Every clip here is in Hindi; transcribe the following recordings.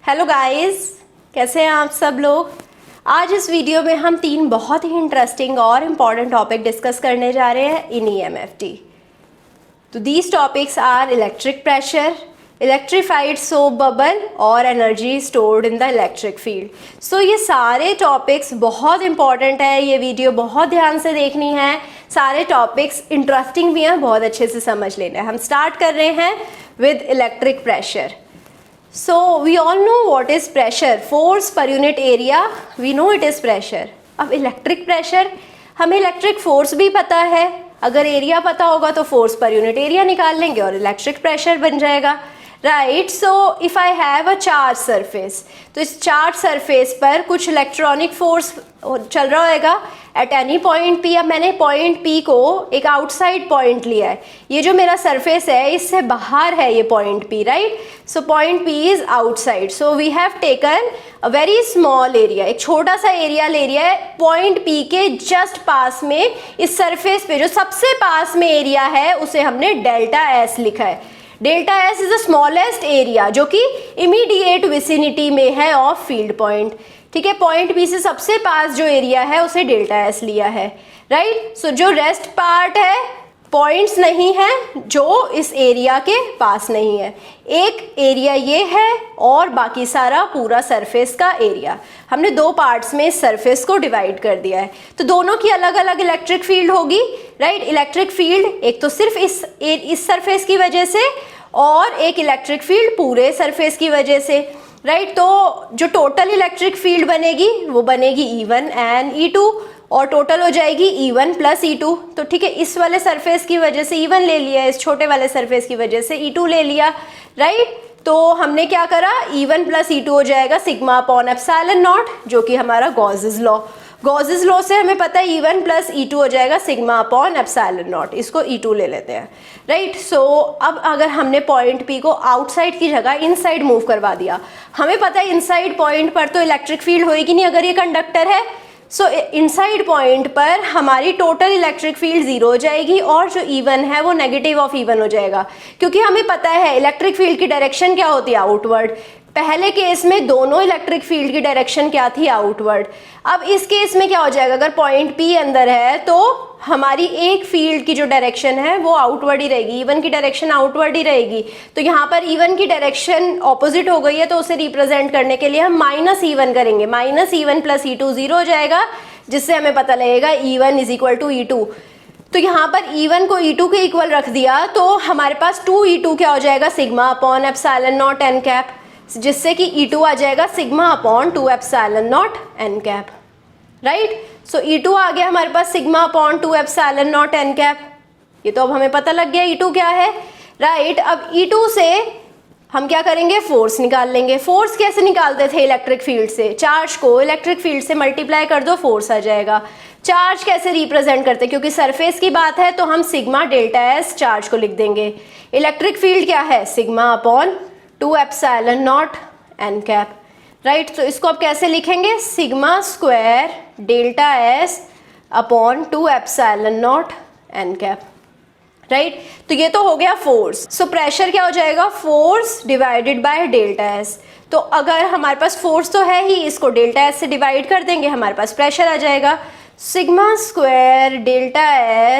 हेलो गाइस, कैसे हैं आप सब लोग। आज इस वीडियो में हम 3 बहुत ही इंटरेस्टिंग और इम्पॉर्टेंट टॉपिक डिस्कस करने जा रहे हैं इन EMFT। तो these topics are electric pressure, electrified soap bubble और energy stored in the electric field. So ये सारे टॉपिक्स बहुत इंपॉर्टेंट है, ये वीडियो बहुत ध्यान से देखनी है। सारे टॉपिक्स इंटरेस्टिंग भी हैं, बहुत अच्छे से समझ लेना है। हम स्टार्ट कर रहे हैं with electric pressure. So we all know what is pressure, force per unit area, we know it is pressure। अब इलेक्ट्रिक प्रेशर, हमें इलेक्ट्रिक फोर्स भी पता है, अगर एरिया पता होगा तो फोर्स पर यूनिट एरिया निकाल लेंगे और इलेक्ट्रिक प्रेशर बन जाएगा, right. So if I have a charge surface, तो इस चार्ज सरफेस पर कुछ इलेक्ट्रॉनिक फोर्स चल रहा होगा एट एनी पॉइंट P। अब मैंने पॉइंट P को एक आउटसाइड पॉइंट लिया है, ये जो मेरा सरफेस है इससे बाहर है ये point P, right. So point P is outside, so we have taken a very small area, एक छोटा सा एरिया ले लिया है पॉइंट P के जस्ट पास में। इस सरफेस पे जो सबसे पास में एरिया है उसे हमने डेल्टा S लिखा है। Delta S is the smallest area जो कि इमीडिएट विसिनिटी में है ऑफ फील्ड पॉइंट, ठीक है। पॉइंट P से सबसे पास जो एरिया है उसे डेल्टा S लिया है, राइट। सो जो रेस्ट पार्ट है पॉइंट्स नहीं है जो इस एरिया के पास नहीं है, एक एरिया ये है और बाकी सारा पूरा सरफेस का एरिया। हमने 2 पार्ट्स में इस सरफेस को डिवाइड कर दिया है, तो दोनों की अलग अलग इलेक्ट्रिक फील्ड होगी, राइट। इलेक्ट्रिक फील्ड एक तो सिर्फ इस सरफेस की वजह से और एक इलेक्ट्रिक फील्ड पूरे सरफेस की वजह से, राइट। तो जो टोटल इलेक्ट्रिक फील्ड बनेगी वो बनेगी E1 एंड E2 और टोटल हो जाएगी E1 प्लस E2। तो ठीक है, इस वाले सरफेस की वजह से E1 ले लिया, इस छोटे वाले सरफेस की वजह से E2 ले लिया, राइट। तो हमने क्या करा, E1 प्लस E2 हो जाएगा सिग्मा अपॉन एप्सिलॉन नॉट, जो कि हमारा गॉसेस लॉ। गॉसेस लॉ से हमें पता है E1 प्लस E2 हो जाएगा सिग्मा अपॉन एप्सिलॉन नॉट, इसको E2 ले लेते हैं, राइट। सो अब अगर हमने पॉइंट P को आउटसाइड की जगह इनसाइड मूव करवा दिया, हमें पता है इनसाइड पॉइंट पर तो इलेक्ट्रिक फील्ड होएगी नहीं अगर ये कंडक्टर है। सो इनसाइड पॉइंट पर हमारी टोटल इलेक्ट्रिक फील्ड 0 हो जाएगी और जो E1 है वो नेगेटिव ऑफ E1 हो जाएगा, क्योंकि हमें पता है इलेक्ट्रिक फील्ड की डायरेक्शन क्या होती है, आउटवर्ड। पहले केस में दोनों इलेक्ट्रिक फील्ड की डायरेक्शन क्या थी, आउटवर्ड। अब इस केस में क्या हो जाएगा, अगर पॉइंट P अंदर है तो हमारी एक फील्ड की जो डायरेक्शन है वो आउटवर्ड ही रहेगी, E1 की डायरेक्शन आउटवर्ड ही रहेगी। तो यहाँ पर E1 की डायरेक्शन ऑपोजिट हो गई है, तो उसे रिप्रेजेंट करने के लिए हम माइनस E1 करेंगे, माइनस E1 प्लस E2 0 हो जाएगा, जिससे हमें पता लगेगा E1 is equal to E2। तो यहाँ पर E1 को E2 के इक्वल रख दिया तो हमारे पास 2E2 क्या हो जाएगा, sigma upon epsilon naught N cap, जिससे कि E2 आ जाएगा sigma upon 2 epsilon naught N cap, right. So E2 आ गया हमारे पास sigma upon 2 epsilon naught N cap. ये तो अब हमें पता लग गया E2 क्या है, राइट। अब E2 से हम क्या करेंगे, फोर्स निकाल लेंगे। फोर्स कैसे निकालते थे इलेक्ट्रिक फील्ड से, चार्ज को इलेक्ट्रिक फील्ड से मल्टीप्लाई कर दो, फोर्स आ जाएगा। चार्ज कैसे रिप्रेजेंट करते, क्योंकि सरफेस की बात है तो हम सिग्मा डेल्टा S चार्ज को लिख देंगे। इलेक्ट्रिक फील्ड क्या है, sigma upon 2 epsilon naught N cap, right. तो इसको अब कैसे लिखेंगे, sigma square delta S upon 2 epsilon naught N cap, right. तो ये तो हो गया फोर्स। सो प्रेशर क्या हो जाएगा, force divided by delta S। तो अगर हमारे पास फोर्स तो है ही, इसको डेल्टा S से डिवाइड कर देंगे, हमारे पास प्रेशर आ जाएगा sigma square delta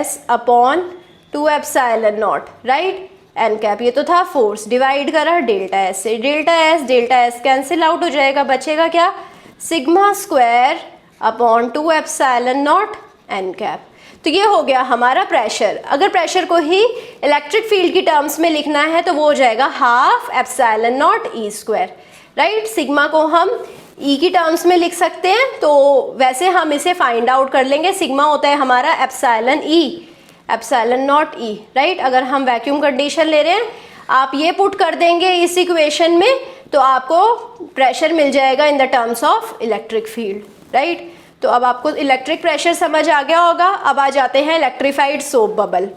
S upon 2 epsilon naught, right, N cap. ये तो था फोर्स, डिवाइड करा डेल्टा S से, डेल्टा S कैंसिल आउट हो जाएगा, बचेगा क्या, sigma square upon 2 epsilon naught N cap. तो ये हो गया हमारा प्रेशर। अगर प्रेशर को ही इलेक्ट्रिक फील्ड की टर्म्स में लिखना है तो वो हो जाएगा half epsilon naught E square, right. Sigma को हम E की टर्म्स में लिख सकते हैं, तो वैसे हम इसे फाइंड आउट कर लेंगे। सिग्मा होता है हमारा epsilon E, epsilon naught E, right. अगर हम वैक्यूम कंडीशन ले रहे हैं, आप ये पुट कर देंगे इस इक्वेशन में, तो आपको प्रेशर मिल जाएगा in the terms of electric field, right. तो अब आपको इलेक्ट्रिक प्रेशर समझ आ गया होगा। अब आ जाते हैं इलेक्ट्रीफाइड सोप बबल।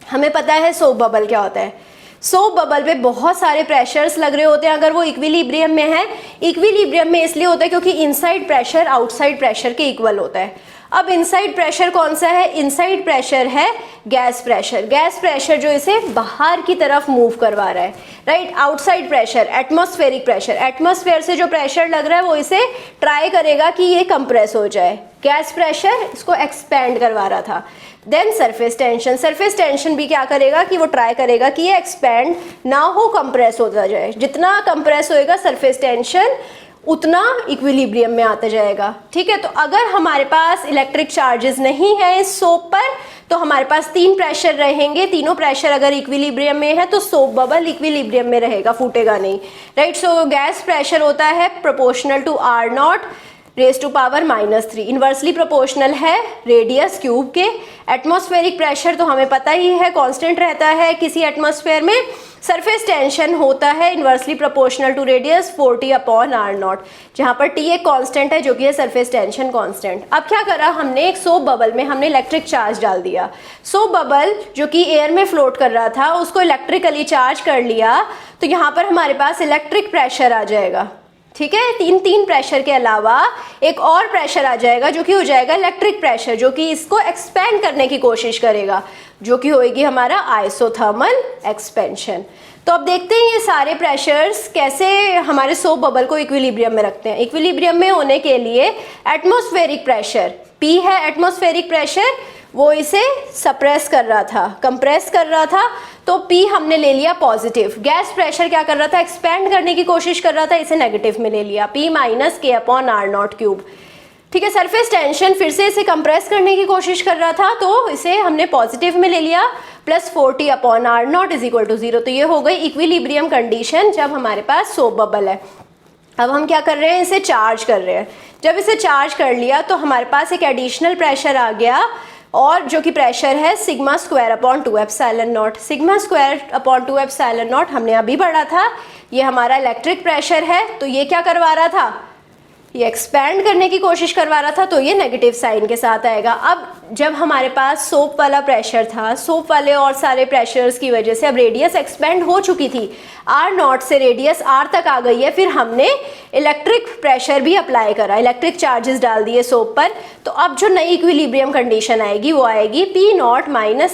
हमें पता है सोप बबल क्या होता है। सोप बबल पे बहुत सारे प्रेशर्स लग रहे होते हैं अगर वो इक्विलिब्रियम में है। इक्विलिब्रियम में इसलिए होता है क्योंकि इनसाइड प्रेशर आउटसाइड प्रेशर के इक्वल होता है। अब इनसाइड प्रेशर कौन सा है? इनसाइड प्रेशर है गैस प्रेशर। गैस प्रेशर जो इसे बाहर की तरफ मूव करवा रहा है, right. Outside pressure atmospheric pressure, atmosphere से जो प्रेशर लग रहा है वो इसे ट्राई करेगा कि ये कंप्रेस हो जाए। गैस प्रेशर इसको एक्सपैंड करवा रहा था। Then surface tension, surface tension भी क्या करेगा कि वो ट्राई करेगा कि ये एक्सपैंड ना हो, कंप्रेस होता जाए। जितना कंप्रेस होएगा सरफेस टेंशन उतना इक्विलिब्रियम में आता जाएगा, ठीक है। तो अगर हमारे पास इलेक्ट्रिक चार्जेस नहीं है इस सोप पर तो हमारे पास 3 प्रेशर रहेंगे। तीनों प्रेशर अगर इक्विलिब्रियम में है तो सोप बबल इक्विलिब्रियम में रहेगा, फूटेगा नहीं, राइट। सो गैस प्रेशर होता है proportional to R0 raise to power -3, inversely proportional है रेडियस क्यूब के। एटमॉस्फेरिक प्रेशर तो हमें पता ही है कांस्टेंट रहता है किसी एटमॉस्फेयर में। सरफेस टेंशन होता है inversely proportional to radius 40/R0, जहाँ पर T एक कांस्टेंट है जो कि है सरफेस टेंशन कांस्टेंट। अब क्या करा हमने, एक सोप बबल में हमने इलेक्ट्रिक चार्ज डाल दिया। सोप बबल जो कि एयर में फ्लोट कर रहा था उसको इलेक्ट्रिकली चार्ज कर लिया, तो यहाँ पर हमारे पास इलेक्ट्रिक प्रेशर आ जाएगा, ठीक है। तीन प्रेशर के अलावा एक और प्रेशर आ जाएगा जो कि हो जाएगा इलेक्ट्रिक प्रेशर, जो कि इसको एक्सपेंड करने की कोशिश करेगा, जो कि होएगी हमारा आइसोथर्मल एक्सपेंशन। तो अब देखते हैं ये सारे प्रेशर्स कैसे हमारे सोप बबल को इक्विलिब्रियम में रखते हैं। इक्विलिब्रियम में होने के लिए एटमॉस्फेरिक प्रेशर P है, एटमॉस्फेरिक प्रेशर वो इसे सप्रेस कर रहा था, कंप्रेस कर रहा था, तो P हमने ले लिया पॉजिटिव। गैस प्रेशर क्या कर रहा था, एक्सपैंड करने की कोशिश कर रहा था, इसे नेगेटिव में ले लिया, P - K/R0 क्यूब, ठीक है। सरफेस टेंशन फिर से इसे कंप्रेस करने की कोशिश कर रहा था, तो इसे हमने पॉजिटिव में ले लिया, +40/R0 = 0। तो ये हो गई इक्विलिब्रियम कंडीशन जब हमारे पास सोप बबल है। अब हम क्या कर रहे हैं, इसे चार्ज कर रहे हैं। जब इसे चार्ज कर लिया तो हमारे पास एक एडिशनल प्रेशर आ गया, और जो कि प्रेशर है σ²/2ε0। σ²/2ε0 हमने अभी पढ़ा था, ये हमारा इलेक्ट्रिक प्रेशर है। तो ये क्या करवा रहा था, ये एक्सपैंड करने की कोशिश करवा रहा था, तो ये नेगेटिव साइन के साथ आएगा। अब जब हमारे पास सोप वाला प्रेशर था, सोप वाले और सारे प्रेशर्स की वजह से अब रेडियस एक्सपेंड हो चुकी थी, R0 से रेडियस R तक आ गई है। फिर हमने इलेक्ट्रिक प्रेशर भी अप्लाई करा, इलेक्ट्रिक चार्जेस डाल दिए सोप पर। तो अब जो नई इक्विलिब्रियम कंडीशन आएगी वो आएगी P0 -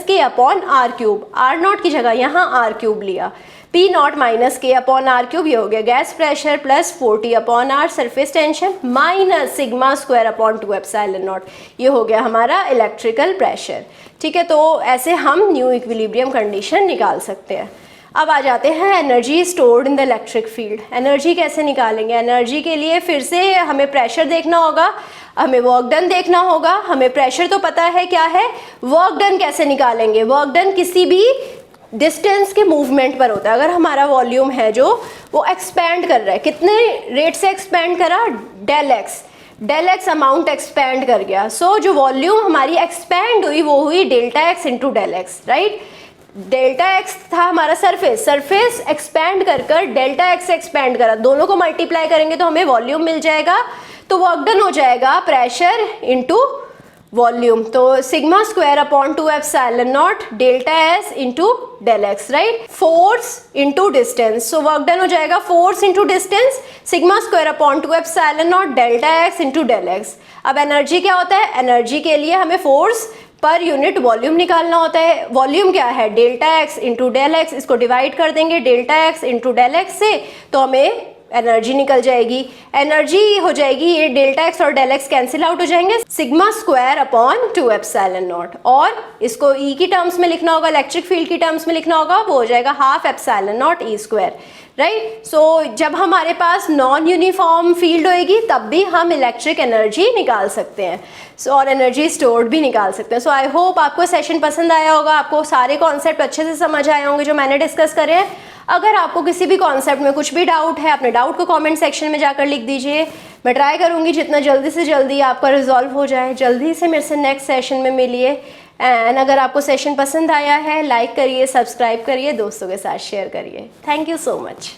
K/R3। R0 की जगह यहाँ R3 लिया, P0 - K/R3, ये हो गया gas pressure +40/R surface tension -σ²/2ε0, ये हो गया हमारा इलेक्ट्रिकल प्रेशर, ठीक है। तो ऐसे हम न्यू इक्विलिब्रियम कंडीशन निकाल सकते हैं। अब आ जाते हैं energy stored in the electric field. Energy कैसे निकालेंगे? एनर्जी के लिए फिर से हमें प्रेशर देखना होगा, हमें वर्क डन देखना होगा। हमें प्रेशर तो पता है क्या है, वर्क डन कैसे निकालेंगे? वर्क डन किसी भी डिस्टेंस के मूवमेंट पर होता है। अगर हमारा वॉल्यूम है जो वो एक्सपैंड कर रहा है, कितने रेट से एक्सपैंड करा, डेल एक्स अमाउंट एक्सपैंड कर गया। सो जो वॉल्यूम हमारी एक्सपैंड हुई वो हुई ΔX × ΔX, राइट। ΔX था हमारा सरफेस एक्सपैंड कर ΔX एक्सपैंड करा, दोनों को मल्टीप्लाई करेंगे तो हमें वॉल्यूम मिल जाएगा। तो वर्क डन हो जाएगा प्रेशर इंटू वॉल्यूम, तो σ²/2ε0 ΔS × ΔX, right. Force into distance, so work done हो जाएगा force into distance σ²/2ε0 ΔX × ΔX। अब एनर्जी क्या होता है, एनर्जी के लिए हमें फोर्स पर यूनिट वॉल्यूम निकालना होता है। वॉल्यूम क्या है, ΔX × ΔX, इसको डिवाइड कर देंगे ΔX × ΔX से, तो हमें एनर्जी निकल जाएगी। एनर्जी हो जाएगी, ये ΔX और ΔX कैंसिल आउट हो जाएंगे, σ²/2ε0। और इसको E की टर्म्स में लिखना होगा, इलेक्ट्रिक फील्ड की टर्म्स में लिखना होगा, वो हो जाएगा 12ε0 E², राइट। सो जब हमारे पास नॉन यूनिफॉर्म फील्ड होएगी तब भी हम इलेक्ट्रिक एनर्जी निकाल सकते हैं, और एनर्जी स्टोर्ड भी निकाल सकते हैं। सो आई होप आपको सेशन पसंद आया होगा, आपको सारे कॉन्सेप्ट अच्छे से समझ आए होंगे जो मैंने डिस्कस करे हैं। अगर आपको किसी भी कॉन्सेप्ट में कुछ भी डाउट है, अपने डाउट को कमेंट सेक्शन में जाकर लिख दीजिए। मैं ट्राई करूँगी जितना जल्दी से जल्दी आपका रिजॉल्व हो जाए। जल्दी से मेरे से नेक्स्ट सेशन में मिलिए। एंड अगर आपको सेशन पसंद आया है, लाइक करिए, सब्सक्राइब करिए, दोस्तों के साथ शेयर करिए। Thank you so much.